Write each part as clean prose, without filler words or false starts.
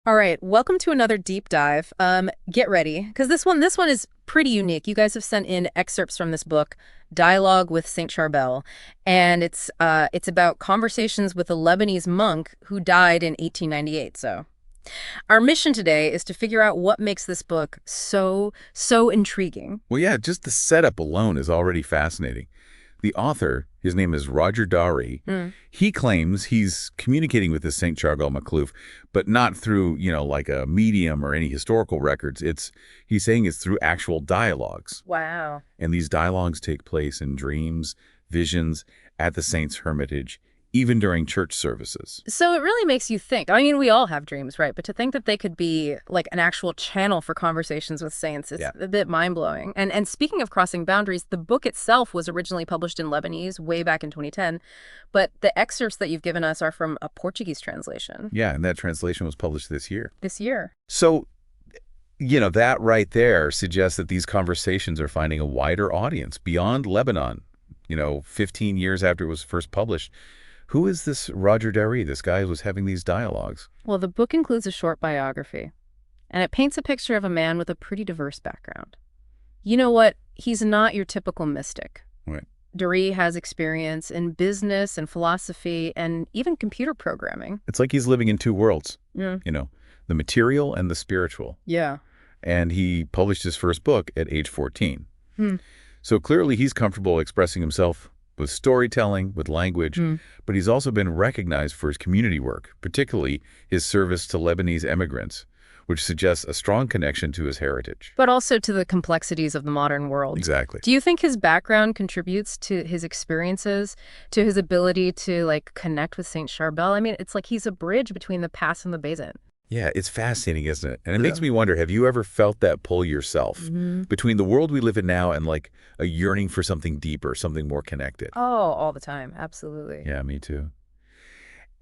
All right, welcome to another deep dive. Get ready, because this one is pretty unique. You guys have sent in excerpts from this book, Dialogue with Saint Charbel, and it's about conversations with a Lebanese monk who died in 1898. So, our mission today is to figure out what makes this book so intriguing. Well, yeah, just the setup alone is already fascinating. The author, his name is Roger Dahrieh, he claims he's communicating with this Saint Charbel Makhlouf, but not through, like a medium or any historical records. He's saying it's through actual dialogues. Wow. And these dialogues take place in dreams, visions, at the saint's hermitage, even during church services. So it really makes you think. I mean, we all have dreams, right? But to think that they could be like an actual channel for conversations with saints is a bit mind-blowing. And speaking of crossing boundaries, the book itself was originally published in Lebanese way back in 2010, but the excerpts that you've given us are from a Portuguese translation. Yeah, and that translation was published this year. This year. So, that right there suggests that these conversations are finding a wider audience beyond Lebanon, 15 years after it was first published. Who is this Roger Dahrieh, this guy who was having these dialogues? Well, the book includes a short biography, and it paints a picture of a man with a pretty diverse background. You know what? He's not your typical mystic. Right. Dahrieh has experience in business and philosophy and even computer programming. It's like he's living in two worlds, Yeah. The material and the spiritual. Yeah. And he published his first book at age 14. Hmm. So clearly he's comfortable expressing himself with storytelling, with language, but he's also been recognized for his community work, particularly his service to Lebanese immigrants, which suggests a strong connection to his heritage. But also to the complexities of the modern world. Exactly. Do you think his background contributes to his experiences, to his ability to, connect with Saint Charbel? I mean, it's like he's a bridge between the past and the present. Yeah, it's fascinating, isn't it? And it makes me wonder, have you ever felt that pull yourself between the world we live in now and a yearning for something deeper, something more connected? Oh, all the time. Absolutely. Yeah, me too.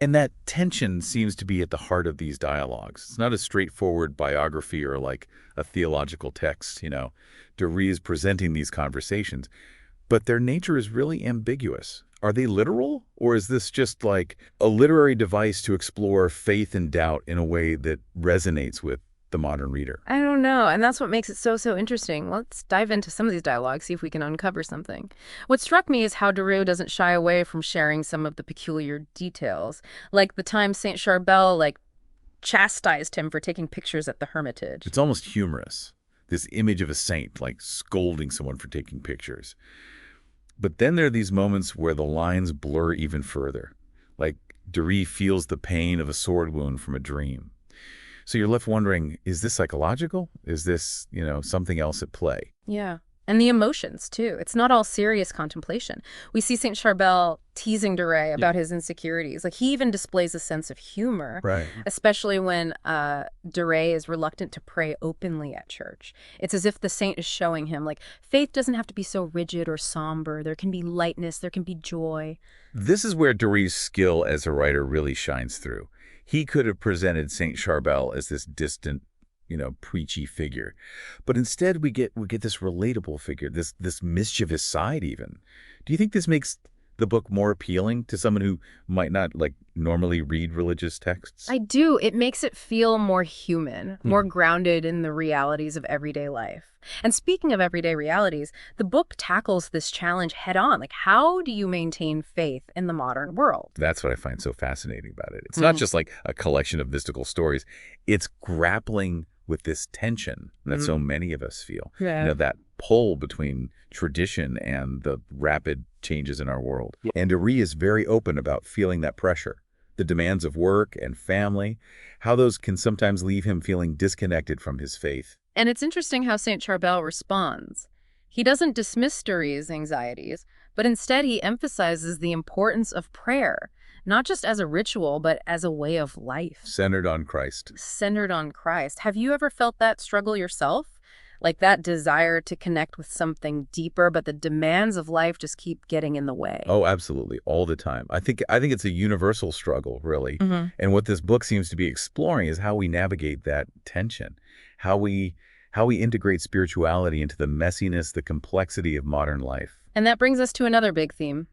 And that tension seems to be at the heart of these dialogues. It's not a straightforward biography or a theological text, Dahrieh is presenting these conversations, but their nature is really ambiguous. Are they literal, or is this just a literary device to explore faith and doubt in a way that resonates with the modern reader? I don't know, and that's what makes it so interesting. Let's dive into some of these dialogues, see if we can uncover something. What struck me is how Dahrieh doesn't shy away from sharing some of the peculiar details, like the time Saint Charbel chastised him for taking pictures at the hermitage. It's almost humorous, this image of a saint scolding someone for taking pictures. But then there are these moments where the lines blur even further, Dahrieh feels the pain of a sword wound from a dream. So you're left wondering, is this psychological? Is this, something else at play? Yeah. And the emotions, too. It's not all serious contemplation. We see Saint Charbel teasing Dahrieh about his insecurities. He even displays a sense of humor, Right. especially when Dahrieh is reluctant to pray openly at church. It's as if the saint is showing him, faith doesn't have to be so rigid or somber. There can be lightness. There can be joy. This is where Dahrieh's skill as a writer really shines through. He could have presented Saint Charbel as this distant, preachy figure. But instead we get this relatable figure, this mischievous side even. Do you think this makes the book more appealing to someone who might not normally read religious texts? I do. It makes it feel more human, more grounded in the realities of everyday life. And speaking of everyday realities, the book tackles this challenge head on. How do you maintain faith in the modern world? That's what I find so fascinating about it. It's not just a collection of mystical stories. It's grappling with this tension that so many of us feel. Yeah. That pull between tradition and the rapid changes in our world. Yeah. And Dahrieh is very open about feeling that pressure, the demands of work and family, how those can sometimes leave him feeling disconnected from his faith. And it's interesting how Saint Charbel responds. He doesn't dismiss Dahrieh's anxieties, but instead he emphasizes the importance of prayer, not just as a ritual, but as a way of life. Centered on Christ. Centered on Christ. Have you ever felt that struggle yourself? That desire to connect with something deeper, but the demands of life just keep getting in the way. Oh, absolutely. All the time. I think it's a universal struggle, really. And what this book seems to be exploring is how we navigate that tension, how we integrate spirituality into the messiness, the complexity of modern life. And that brings us to another big theme,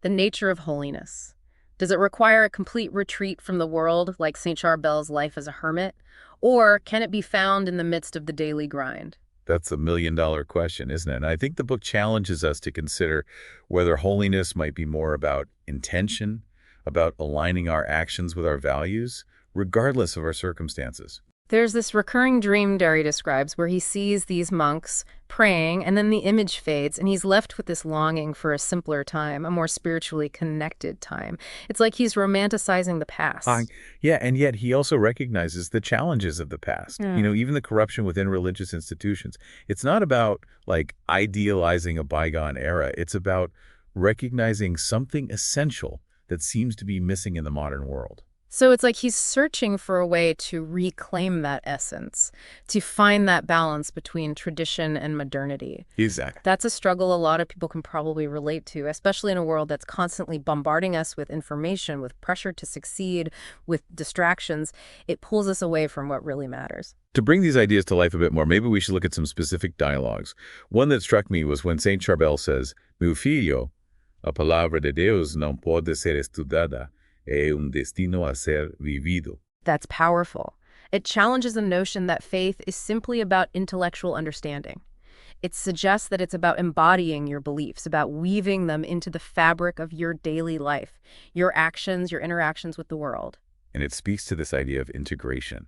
the nature of holiness. Does it require a complete retreat from the world, like Saint Charbel's life as a hermit? Or can it be found in the midst of the daily grind? That's a million-dollar question, isn't it? And I think the book challenges us to consider whether holiness might be more about intention, about aligning our actions with our values, regardless of our circumstances. There's this recurring dream Dahrieh describes where he sees these monks praying and then the image fades and he's left with this longing for a simpler time, a more spiritually connected time. It's like he's romanticizing the past. Yeah, and yet he also recognizes the challenges of the past. Even the corruption within religious institutions. It's not about, like, idealizing a bygone era. It's about recognizing something essential that seems to be missing in the modern world. So it's like he's searching for a way to reclaim that essence, to find that balance between tradition and modernity. Exactly. That's a struggle a lot of people can probably relate to, especially in a world that's constantly bombarding us with information, with pressure to succeed, with distractions. It pulls us away from what really matters. To bring these ideas to life a bit more, maybe we should look at some specific dialogues. One that struck me was when Saint Charbel says, "Meu filho, a palavra de Deus não pode ser estudada. Es un destino a ser vivido." That's powerful. It challenges the notion that faith is simply about intellectual understanding. It suggests that it's about embodying your beliefs, about weaving them into the fabric of your daily life, your actions, your interactions with the world. And it speaks to this idea of integration,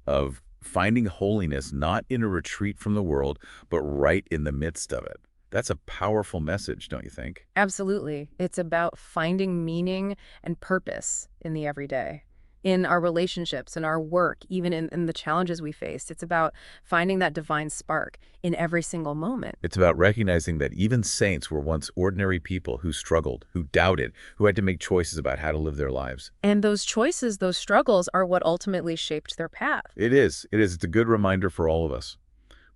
of finding holiness not in a retreat from the world, but right in the midst of it. That's a powerful message, don't you think? Absolutely. It's about finding meaning and purpose in the everyday, in our relationships, in our work, even in the challenges we face. It's about finding that divine spark in every single moment. It's about recognizing that even saints were once ordinary people who struggled, who doubted, who had to make choices about how to live their lives. And those choices, those struggles, are what ultimately shaped their path. It is. It is. It's a good reminder for all of us.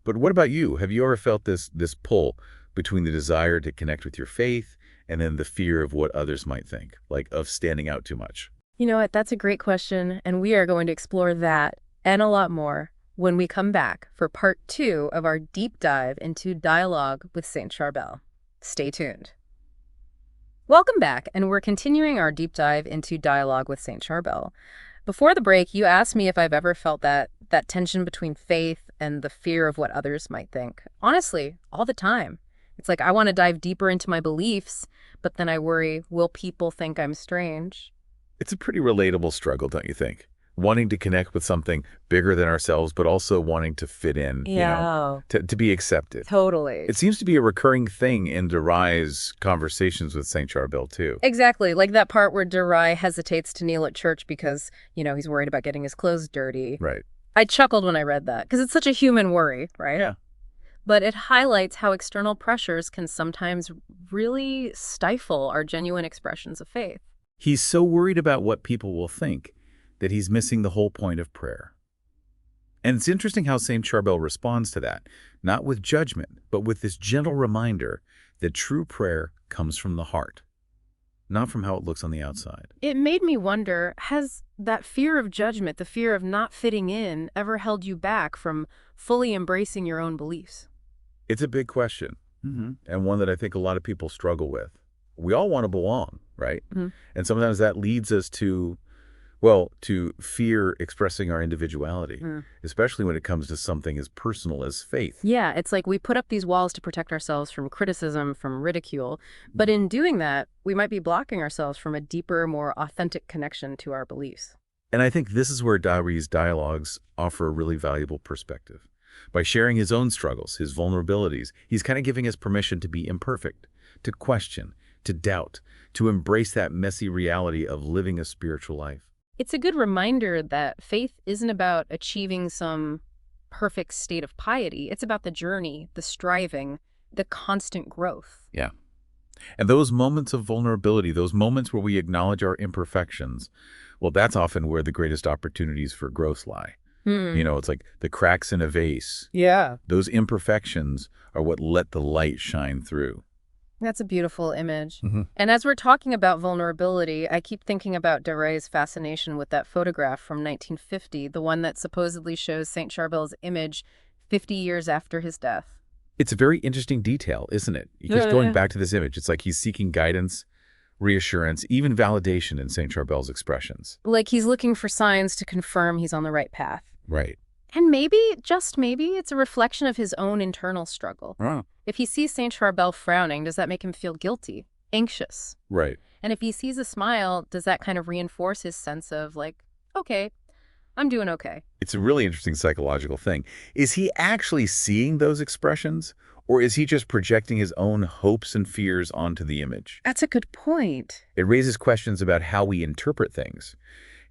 But what about you? Have you ever felt this pull between the desire to connect with your faith and then the fear of what others might think, like of standing out too much? You know what? That's a great question, and we are going to explore that and a lot more when we come back for part 2 of our deep dive into dialogue with Saint Charbel. Stay tuned. Welcome back, and we're continuing our deep dive into dialogue with Saint Charbel. Before the break, you asked me if I've ever felt that tension between faith and the fear of what others might think. Honestly, all the time. It's like I want to dive deeper into my beliefs, but then I worry, will people think I'm strange? It's a pretty relatable struggle, don't you think? Wanting to connect with something bigger than ourselves, but also wanting to fit in, to be accepted. Totally. It seems to be a recurring thing in Dahrie's conversations with Saint Charbel, too. Exactly. Like that part where Dahrieh hesitates to kneel at church because, he's worried about getting his clothes dirty. Right. I chuckled when I read that because it's such a human worry, right? Yeah. But it highlights how external pressures can sometimes really stifle our genuine expressions of faith. He's so worried about what people will think that he's missing the whole point of prayer. And it's interesting how Saint Charbel responds to that, not with judgment, but with this gentle reminder that true prayer comes from the heart, not from how it looks on the outside. It made me wonder, has that fear of judgment, the fear of not fitting in, ever held you back from fully embracing your own beliefs? It's a big question, and one that I think a lot of people struggle with. We all want to belong, right? And sometimes that leads us to fear expressing our individuality, especially when it comes to something as personal as faith. Yeah, it's like we put up these walls to protect ourselves from criticism, from ridicule. But in doing that, we might be blocking ourselves from a deeper, more authentic connection to our beliefs. And I think this is where Dahrieh's dialogues offer a really valuable perspective. By sharing his own struggles, his vulnerabilities, he's kind of giving us permission to be imperfect, to question, to doubt, to embrace that messy reality of living a spiritual life. It's a good reminder that faith isn't about achieving some perfect state of piety. It's about the journey, the striving, the constant growth. Yeah. And those moments of vulnerability, those moments where we acknowledge our imperfections, well, that's often where the greatest opportunities for growth lie. It's like the cracks in a vase. Yeah. Those imperfections are what let the light shine through. That's a beautiful image. And as we're talking about vulnerability, I keep thinking about Dahrieh's fascination with that photograph from 1950, the one that supposedly shows Saint Charbel's image 50 years after his death. It's a very interesting detail, isn't it? Because going back to this image, it's like he's seeking guidance reassurance, even validation in Saint Charbel's expressions. Like he's looking for signs to confirm he's on the right path. Right. And maybe, just maybe, it's a reflection of his own internal struggle. Oh. If he sees Saint Charbel frowning, does that make him feel guilty, anxious? Right. And if he sees a smile, does that kind of reinforce his sense of like, okay, I'm doing okay? It's a really interesting psychological thing. Is he actually seeing those expressions, or is he just projecting his own hopes and fears onto the image? That's a good point. It raises questions about how we interpret things,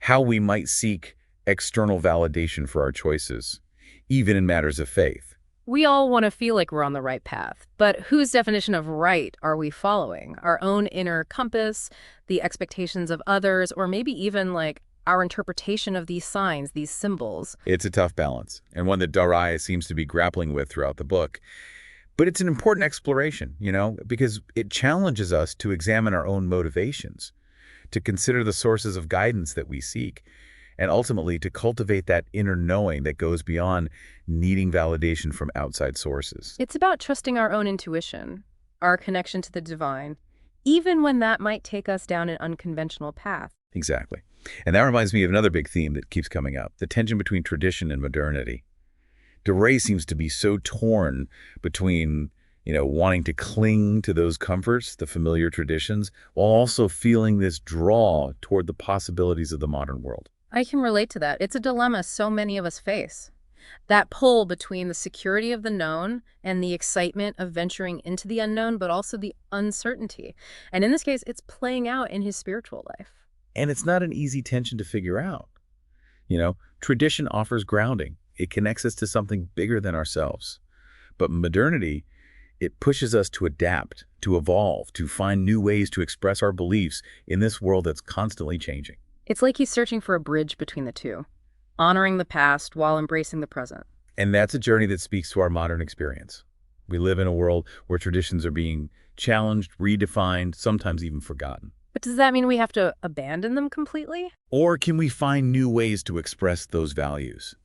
how we might seek external validation for our choices, even in matters of faith. We all want to feel like we're on the right path, but whose definition of right are we following? Our own inner compass, the expectations of others, or maybe even like our interpretation of these signs, these symbols? It's a tough balance, and one that Dahrieh seems to be grappling with throughout the book. But it's an important exploration, because it challenges us to examine our own motivations, to consider the sources of guidance that we seek, and ultimately to cultivate that inner knowing that goes beyond needing validation from outside sources. It's about trusting our own intuition, our connection to the divine, even when that might take us down an unconventional path. Exactly. And that reminds me of another big theme that keeps coming up, the tension between tradition and modernity. Dahrieh seems to be so torn between, wanting to cling to those comforts, the familiar traditions, while also feeling this draw toward the possibilities of the modern world. I can relate to that. It's a dilemma so many of us face. That pull between the security of the known and the excitement of venturing into the unknown, but also the uncertainty. And in this case, it's playing out in his spiritual life. And it's not an easy tension to figure out. Tradition offers grounding. It connects us to something bigger than ourselves. But modernity, it pushes us to adapt, to evolve, to find new ways to express our beliefs in this world that's constantly changing. It's like he's searching for a bridge between the two, honoring the past while embracing the present. And that's a journey that speaks to our modern experience. We live in a world where traditions are being challenged, redefined, sometimes even forgotten. But does that mean we have to abandon them completely? Or can we find new ways to express those values,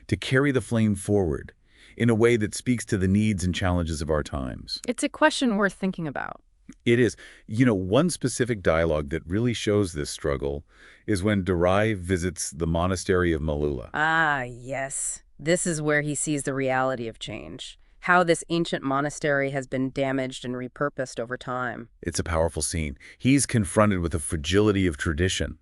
to carry the flame forward in a way that speaks to the needs and challenges of our times? It's a question worth thinking about. It is. One specific dialogue that really shows this struggle is when Dahrieh visits the monastery of Malula. Ah, yes. This is where he sees the reality of change, how this ancient monastery has been damaged and repurposed over time. It's a powerful scene. He's confronted with the fragility of tradition,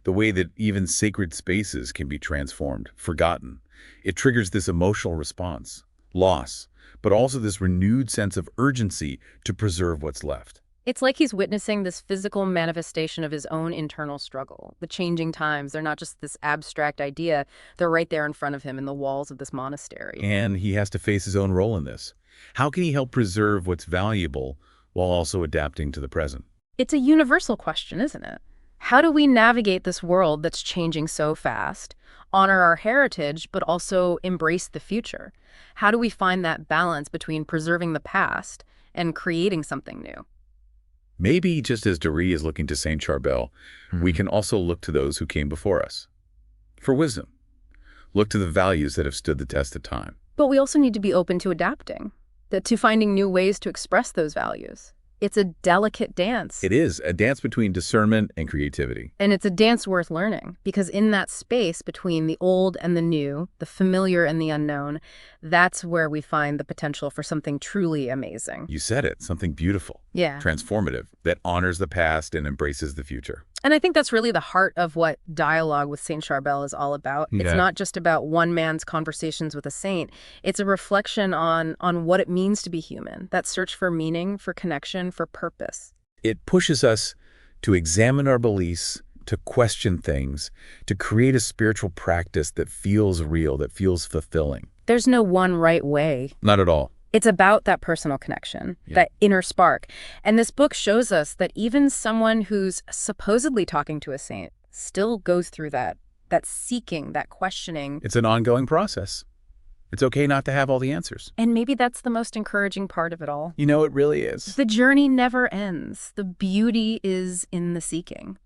the way that even sacred spaces can be transformed, forgotten. It triggers this emotional response, loss, but also this renewed sense of urgency to preserve what's left. It's like he's witnessing this physical manifestation of his own internal struggle. The changing times, they're not just this abstract idea, they're right there in front of him in the walls of this monastery. And he has to face his own role in this. How can he help preserve what's valuable while also adapting to the present? It's a universal question, isn't it? How do we navigate this world that's changing so fast, honor our heritage, but also embrace the future? How do we find that balance between preserving the past and creating something new? Maybe just as Dahrieh is looking to Saint Charbel, we can also look to those who came before us for wisdom. Look to the values that have stood the test of time. But we also need to be open to adapting, to finding new ways to express those values. It's a delicate dance. It is a dance between discernment and creativity. And it's a dance worth learning, because in that space between the old and the new, the familiar and the unknown, that's where we find the potential for something truly amazing. You said it, something beautiful, Yeah. transformative, that honors the past and embraces the future. And I think that's really the heart of what dialogue with Saint Charbel is all about. Yeah. It's not just about one man's conversations with a saint. It's a reflection on what it means to be human, that search for meaning, for connection, for purpose. It pushes us to examine our beliefs, to question things, to create a spiritual practice that feels real, that feels fulfilling. There's no one right way. Not at all. It's about that personal connection, that inner spark. And this book shows us that even someone who's supposedly talking to a saint still goes through that seeking, that questioning. It's an ongoing process. It's okay not to have all the answers. And maybe that's the most encouraging part of it all. It really is. The journey never ends. The beauty is in the seeking.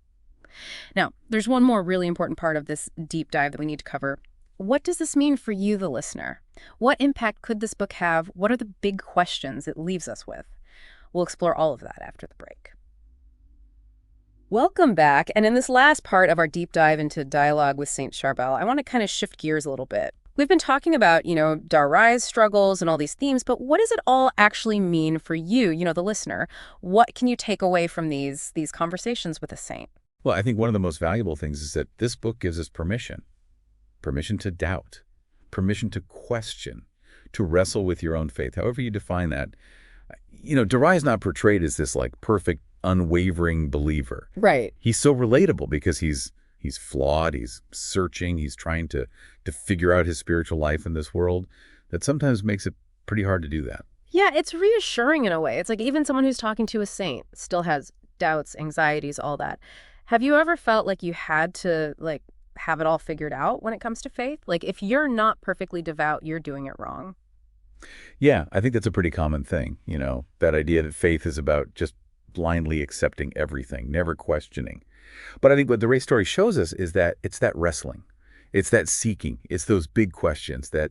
Now, there's one more really important part of this deep dive that we need to cover. What does this mean for you, the listener? What impact could this book have? What are the big questions it leaves us with? We'll explore all of that after the break. Welcome back. And in this last part of our deep dive into dialogue with Saint Charbel, I want to kind of shift gears a little bit. We've been talking about, Dahrieh's struggles and all these themes, but what does it all actually mean for you, the listener? What can you take away from these conversations with a saint? Well, I think one of the most valuable things is that this book gives us permission to doubt, permission to question, to wrestle with your own faith, however you define that. Dahrieh is not portrayed as this like perfect, unwavering believer. Right. He's so relatable because he's flawed, he's searching, he's trying to figure out his spiritual life in this world that sometimes makes it pretty hard to do that. Yeah, it's reassuring in a way. It's like even someone who's talking to a saint still has doubts, anxieties, all that. Have you ever felt like you had to have it all figured out when it comes to faith? Like if you're not perfectly devout, you're doing it wrong. Yeah, I think that's a pretty common thing, that idea that faith is about just blindly accepting everything, never questioning. But I think what the race story shows us is that it's that wrestling, it's that seeking, it's those big questions that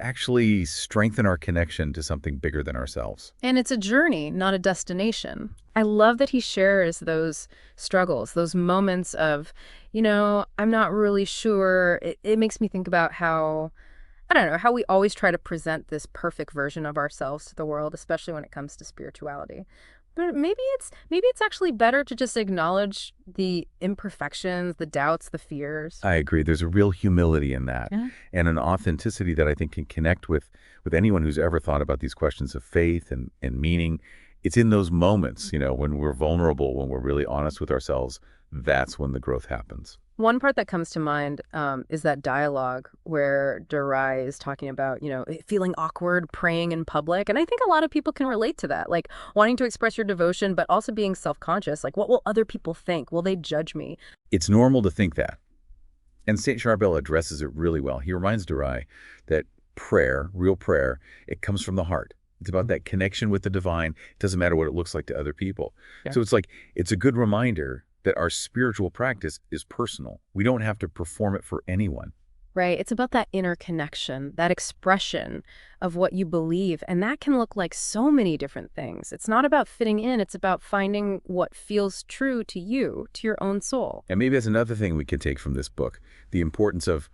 actually strengthen our connection to something bigger than ourselves. And it's a journey, not a destination. I love that he shares those struggles, those moments of, I'm not really sure. It makes me think about how, I don't know, how we always try to present this perfect version of ourselves to the world, especially when it comes to spirituality. But maybe it's actually better to just acknowledge the imperfections, the doubts, the fears. I agree. There's a real humility in that, Yeah. and an authenticity that I think can connect with anyone who's ever thought about these questions of faith and meaning. It's in those moments, when we're vulnerable, when we're really honest with ourselves, that's when the growth happens. One part that comes to mind is that dialogue where Dahrieh is talking about, feeling awkward praying in public. And I think a lot of people can relate to that, like wanting to express your devotion, but also being self-conscious. Like, what will other people think? Will they judge me? It's normal to think that. And Saint Charbel addresses it really well. He reminds Dahrieh that prayer, real prayer, it comes from the heart. It's about that connection with the divine. It doesn't matter what it looks like to other people. Yeah. So it's a good reminder that our spiritual practice is personal. We don't have to perform it for anyone. Right. It's about that inner connection, that expression of what you believe. And that can look like so many different things. It's not about fitting in. It's about finding what feels true to you, to your own soul. And maybe that's another thing we can take from this book, the importance of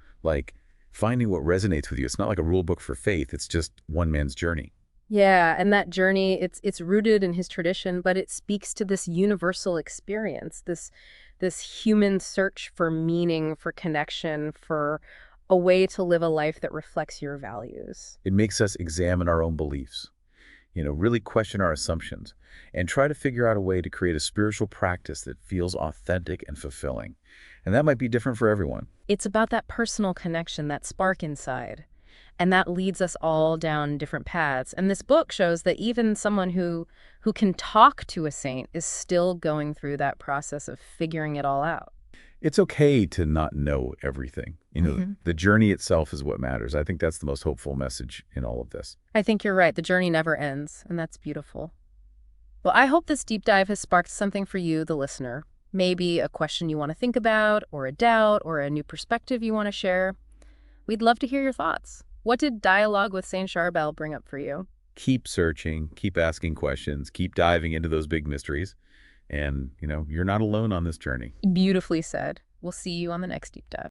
finding what resonates with you. It's not like a rule book for faith. It's just one man's journey. Yeah, and that journey, it's rooted in his tradition, but it speaks to this universal experience, this human search for meaning, for connection, for a way to live a life that reflects your values. It makes us examine our own beliefs, really question our assumptions and try to figure out a way to create a spiritual practice that feels authentic and fulfilling. And that might be different for everyone. It's about that personal connection, that spark inside. And that leads us all down different paths. And this book shows that even someone who can talk to a saint is still going through that process of figuring it all out. It's okay to not know everything. The journey itself is what matters. I think that's the most hopeful message in all of this. I think you're right. The journey never ends, and that's beautiful. Well, I hope this deep dive has sparked something for you, the listener. Maybe a question you want to think about, or a doubt, or a new perspective you want to share. We'd love to hear your thoughts. What did dialogue with Saint Charbel bring up for you? Keep searching, keep asking questions, keep diving into those big mysteries. And, you're not alone on this journey. Beautifully said. We'll see you on the next deep dive.